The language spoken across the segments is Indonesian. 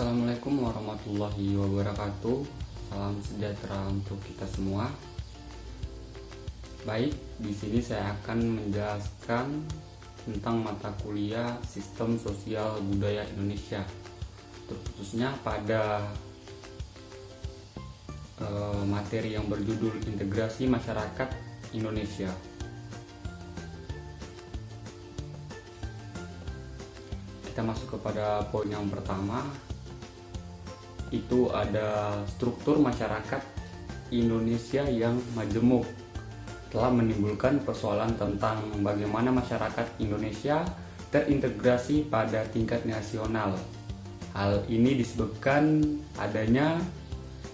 Assalamualaikum warahmatullahi wabarakatuh. Salam sejahtera untuk kita semua. Baik, di sini saya akan menjelaskan tentang mata kuliah Sistem Sosial Budaya Indonesia, terkhususnya pada materi yang berjudul Integrasi Masyarakat Indonesia. Kita masuk kepada poin yang pertama, itu ada struktur masyarakat Indonesia yang majemuk telah menimbulkan persoalan tentang bagaimana masyarakat Indonesia terintegrasi pada tingkat nasional. Hal ini disebabkan adanya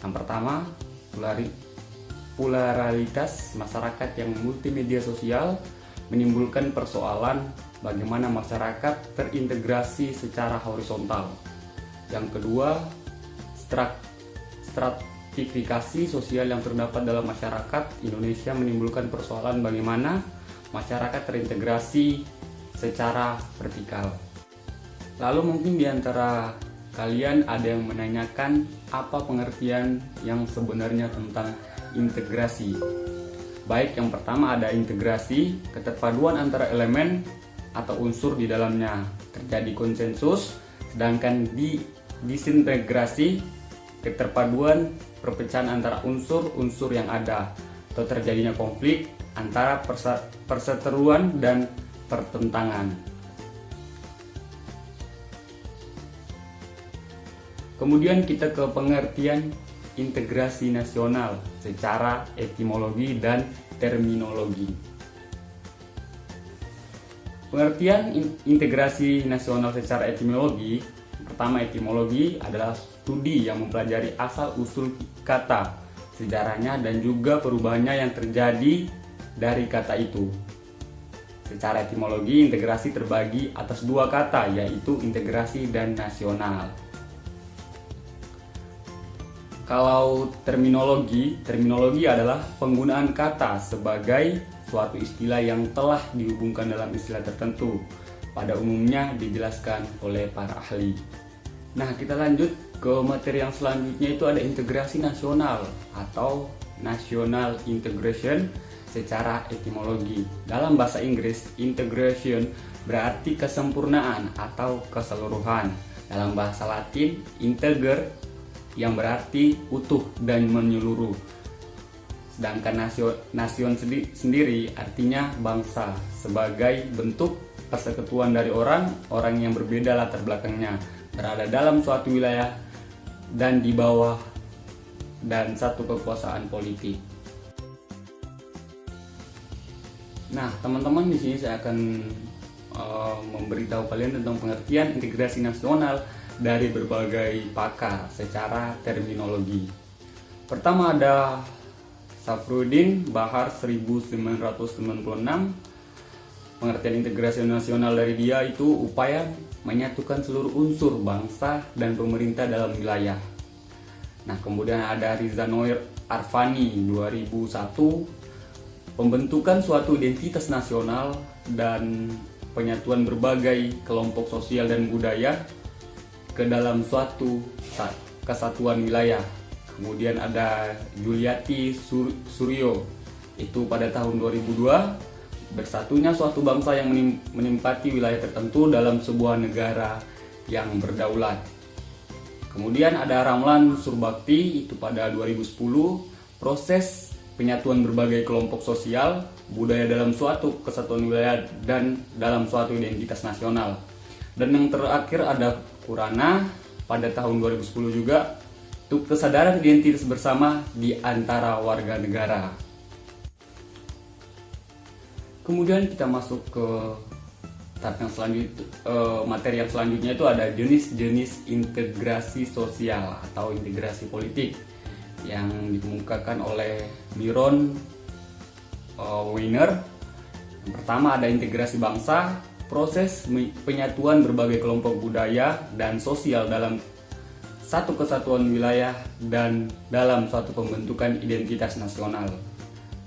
yang pertama, pluralitas masyarakat yang multimedia sosial menimbulkan persoalan bagaimana masyarakat terintegrasi secara horizontal. Yang kedua, stratifikasi sosial yang terdapat dalam masyarakat Indonesia menimbulkan persoalan bagaimana masyarakat terintegrasi secara vertikal. Lalu mungkin di antara kalian ada yang menanyakan apa pengertian yang sebenarnya tentang integrasi. Baik, yang pertama ada integrasi, keterpaduan antara elemen atau unsur di dalamnya terjadi konsensus, sedangkan di disintegrasi, keterpaduan perpecahan antara unsur-unsur yang ada atau terjadinya konflik antara perseteruan dan pertentangan. Kemudian kita ke pengertian integrasi nasional secara etimologi dan terminologi. Pengertian integrasi nasional secara etimologi, pertama, etimologi adalah studi yang mempelajari asal-usul kata, sejarahnya dan juga perubahannya yang terjadi dari kata itu. Secara etimologi, integrasi terbagi atas dua kata, yaitu integrasi dan nasional. Kalau terminologi adalah penggunaan kata sebagai suatu istilah yang telah dihubungkan dalam istilah tertentu, pada umumnya dijelaskan oleh para ahli. Nah, kita lanjut ke materi yang selanjutnya, itu ada integrasi nasional atau national integration secara etimologi. Dalam bahasa Inggris, integration berarti kesempurnaan atau keseluruhan. Dalam bahasa Latin, integer yang berarti utuh dan menyeluruh. Sedangkan nasion sendiri artinya bangsa, sebagai bentuk persekutuan dari orang yang berbeda latar belakangnya, berada dalam suatu wilayah dan di bawah dan satu kekuasaan politik. Nah, teman-teman, di sini saya akan memberitahu kalian tentang pengertian integrasi nasional dari berbagai pakar secara terminologi. Pertama ada Safruddin Bahar 1996. Pengertian integrasi nasional dari dia itu upaya menyatukan seluruh unsur bangsa dan pemerintah dalam wilayah. Nah, kemudian ada Riza Noir Arfani 2001, pembentukan suatu identitas nasional dan penyatuan berbagai kelompok sosial dan budaya ke dalam suatu kesatuan wilayah. Kemudian ada Juliati Suryo, itu pada tahun 2002, bersatunya suatu bangsa yang menempati wilayah tertentu dalam sebuah negara yang berdaulat. Kemudian ada Ramlan Surbakti, itu pada 2010, proses penyatuan berbagai kelompok sosial budaya dalam suatu kesatuan wilayah dan dalam suatu identitas nasional. Dan yang terakhir ada Kurana pada tahun 2010 juga, untuk kesadaran identitas bersama di antara warga negara. Kemudian kita masuk ke tahap yang selanjutnya, materi yang selanjutnya itu ada jenis-jenis integrasi sosial atau integrasi politik yang dikemukakan oleh Byron Wiener. Yang pertama ada integrasi bangsa, proses penyatuan berbagai kelompok budaya dan sosial dalam satu kesatuan wilayah dan dalam suatu pembentukan identitas nasional.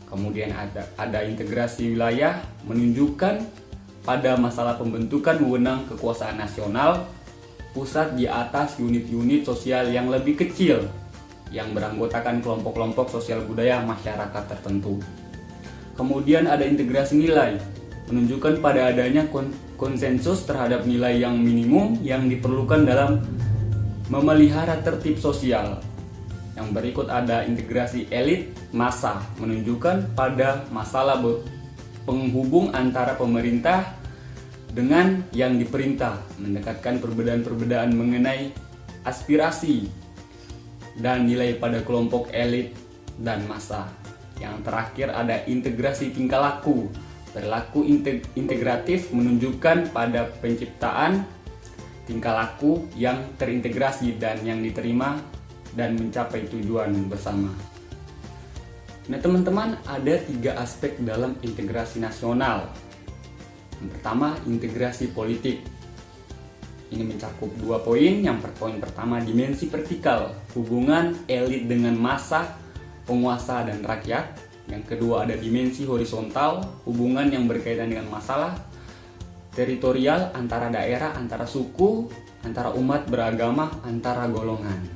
Kemudian ada integrasi wilayah, menunjukkan pada masalah pembentukan wewenang kekuasaan nasional terpusat di atas unit-unit sosial yang lebih kecil yang beranggotakan kelompok-kelompok sosial budaya masyarakat tertentu. Kemudian ada integrasi nilai, menunjukkan pada adanya konsensus terhadap nilai yang minimum yang diperlukan dalam memelihara tertib sosial. Yang berikut ada integrasi elit massa, menunjukkan pada masalah penghubung antara pemerintah dengan yang diperintah, mendekatkan perbedaan-perbedaan mengenai aspirasi dan nilai pada kelompok elit dan massa. Yang terakhir ada integrasi tingkah laku, perilaku integratif, menunjukkan pada penciptaan tingkah laku yang terintegrasi dan yang diterima dan mencapai tujuan bersama. Nah teman-teman, ada 3 aspek dalam integrasi nasional. Yang pertama, integrasi politik. Ini mencakup 2 poin. Poin pertama, dimensi vertikal, hubungan elit dengan massa, penguasa dan rakyat. Yang kedua, ada dimensi horizontal, hubungan yang berkaitan dengan masalah teritorial antara daerah, antara suku, antara umat beragama, antara golongan.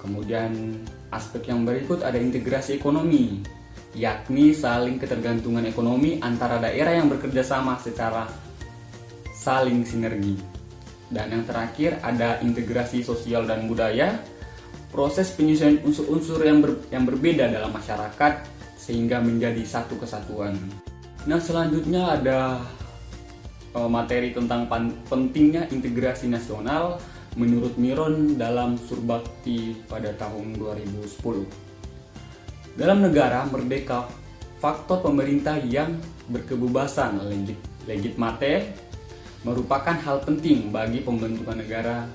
Kemudian aspek yang berikut ada integrasi ekonomi, yakni saling ketergantungan ekonomi antara daerah yang bekerja sama secara saling sinergi. Dan yang terakhir ada integrasi sosial dan budaya, proses penyusunan unsur-unsur yang berbeda dalam masyarakat sehingga menjadi satu kesatuan. Nah selanjutnya ada materi tentang pentingnya integrasi nasional menurut Miron dalam Surbakti pada tahun 2010. Dalam negara merdeka, faktor pemerintah yang berkebebasan legitimate merupakan hal penting bagi pembentukan negara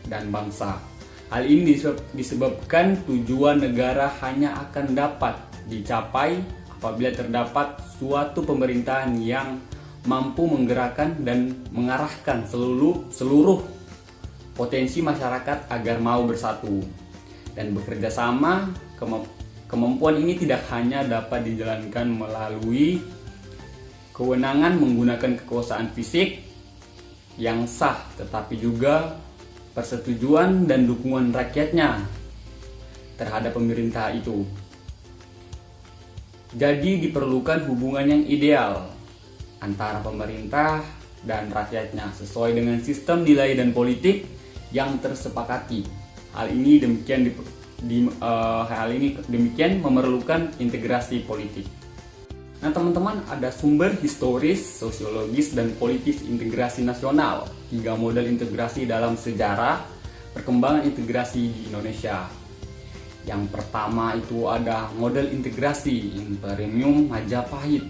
dan bangsa. Hal ini disebabkan tujuan negara hanya akan dapat dicapai apabila terdapat suatu pemerintahan yang mampu menggerakkan dan mengarahkan seluruh potensi masyarakat agar mau bersatu dan bekerja sama. Kemampuan ini tidak hanya dapat dijalankan melalui kewenangan menggunakan kekuasaan fisik yang sah, tetapi juga persetujuan dan dukungan rakyatnya terhadap pemerintah itu. Jadi diperlukan hubungan yang ideal antara pemerintah dan rakyatnya sesuai dengan sistem nilai dan politik yang tersepakati. Hal ini demikian memerlukan integrasi politik. Nah teman-teman, ada sumber historis, sosiologis, dan politis integrasi nasional. 3 model integrasi dalam sejarah perkembangan integrasi di Indonesia. Yang pertama itu ada model integrasi Imperium Majapahit.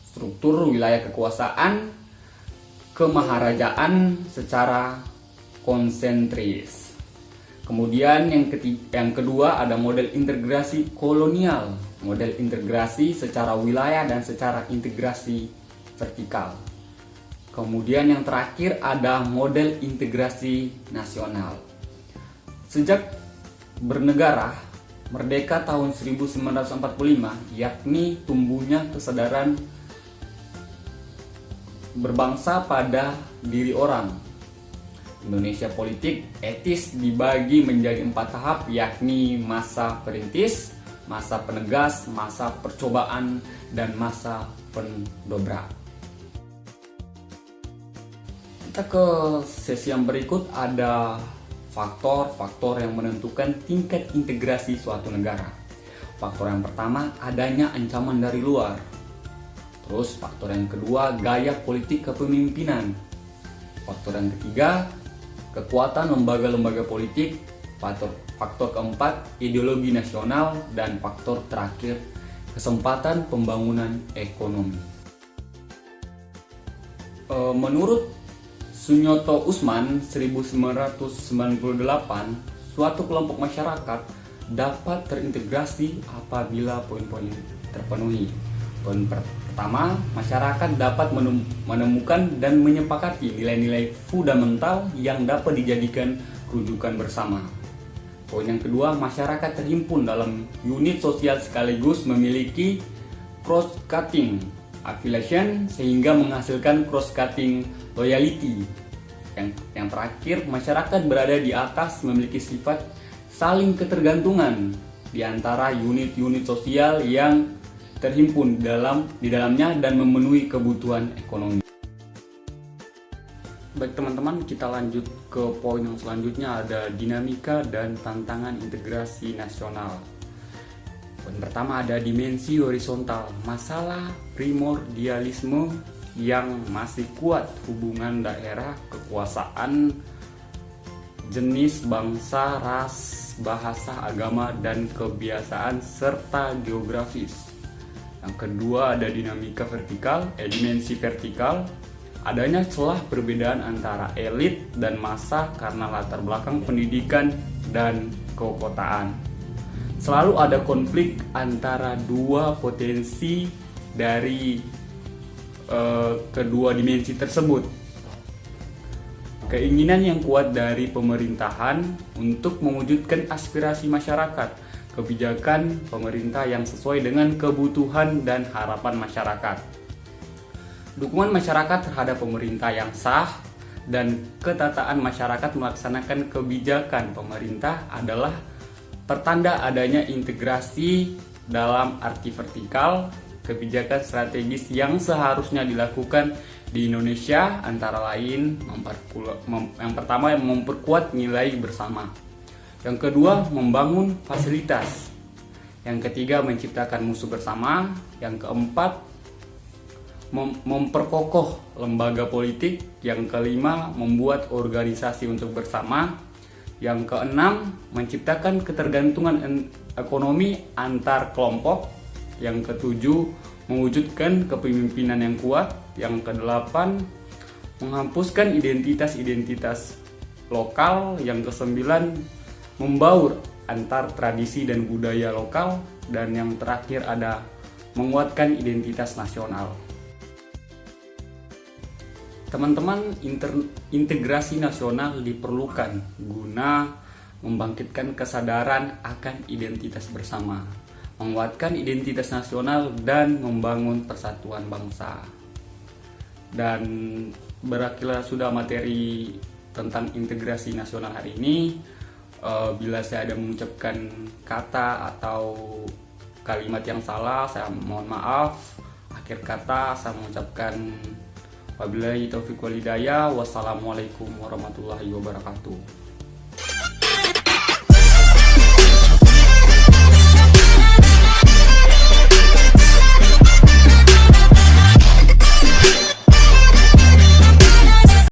Struktur wilayah kekuasaan kemaharajaan secara konsentris. Kemudian yang kedua ada model integrasi kolonial, model integrasi secara wilayah dan secara integrasi vertikal. Kemudian yang terakhir ada model integrasi nasional. Sejak bernegara merdeka tahun 1945, yakni tumbuhnya kesadaran berbangsa pada diri orang. Indonesia politik etis dibagi menjadi 4 tahap, yakni masa perintis, masa penegas, masa percobaan, dan masa pendobrak. Kita ke sesi yang berikut, ada faktor-faktor yang menentukan tingkat integrasi suatu negara. Faktor yang pertama, adanya ancaman dari luar. Terus faktor yang kedua, gaya politik kepemimpinan. Faktor yang ketiga, kekuatan lembaga-lembaga politik. Faktor keempat, ideologi nasional. Dan faktor terakhir, kesempatan pembangunan ekonomi. Menurut Sunyoto Usman 1998, suatu kelompok masyarakat dapat terintegrasi apabila poin-poin terpenuhi. Poin pertama, masyarakat dapat menemukan dan menyepakati nilai-nilai fundamental yang dapat dijadikan rujukan bersama. Poin yang kedua, masyarakat terhimpun dalam unit sosial sekaligus memiliki cross-cutting affiliation sehingga menghasilkan cross-cutting loyalty. Yang terakhir, masyarakat berada di atas memiliki sifat saling ketergantungan di antara unit-unit sosial yang terhimpun di dalamnya dan memenuhi kebutuhan ekonomi. Baik teman-teman, kita lanjut ke poin yang selanjutnya, ada dinamika dan tantangan integrasi nasional. Poin pertama ada dimensi horizontal, masalah primordialisme yang masih kuat, hubungan daerah, kekuasaan, jenis, bangsa, ras, bahasa, agama, dan kebiasaan, serta geografis. Yang kedua ada dinamika vertikal, dimensi vertikal, adanya celah perbedaan antara elit dan massa karena latar belakang pendidikan dan kekotaan. Selalu ada konflik antara dua potensi dari kedua dimensi tersebut. Keinginan yang kuat dari pemerintahan untuk mewujudkan aspirasi masyarakat, kebijakan pemerintah yang sesuai dengan kebutuhan dan harapan masyarakat. Dukungan masyarakat terhadap pemerintah yang sah dan ketataan masyarakat melaksanakan kebijakan pemerintah adalah pertanda adanya integrasi dalam arti vertikal. Kebijakan strategis yang seharusnya dilakukan di Indonesia antara lain yang pertama memperkuat nilai bersama, yang kedua membangun fasilitas, yang ketiga menciptakan musuh bersama, yang keempat memperkokoh lembaga politik, yang kelima membuat organisasi untuk bersama, yang keenam menciptakan ketergantungan ekonomi antar kelompok, yang ketujuh mewujudkan kepemimpinan yang kuat, yang kedelapan menghapuskan identitas-identitas lokal, yang kesembilan membaur antar tradisi dan budaya lokal, dan yang terakhir ada menguatkan identitas nasional. Teman-teman, integrasi nasional diperlukan guna membangkitkan kesadaran akan identitas bersama, menguatkan identitas nasional, dan membangun persatuan bangsa. Dan berakhirlah sudah materi tentang integrasi nasional hari ini. Bila saya ada mengucapkan kata atau kalimat yang salah, saya mohon maaf. Akhir kata saya mengucapkan wabillahi taufiq wal hidayah. Wassalamualaikum warahmatullahi wabarakatuh.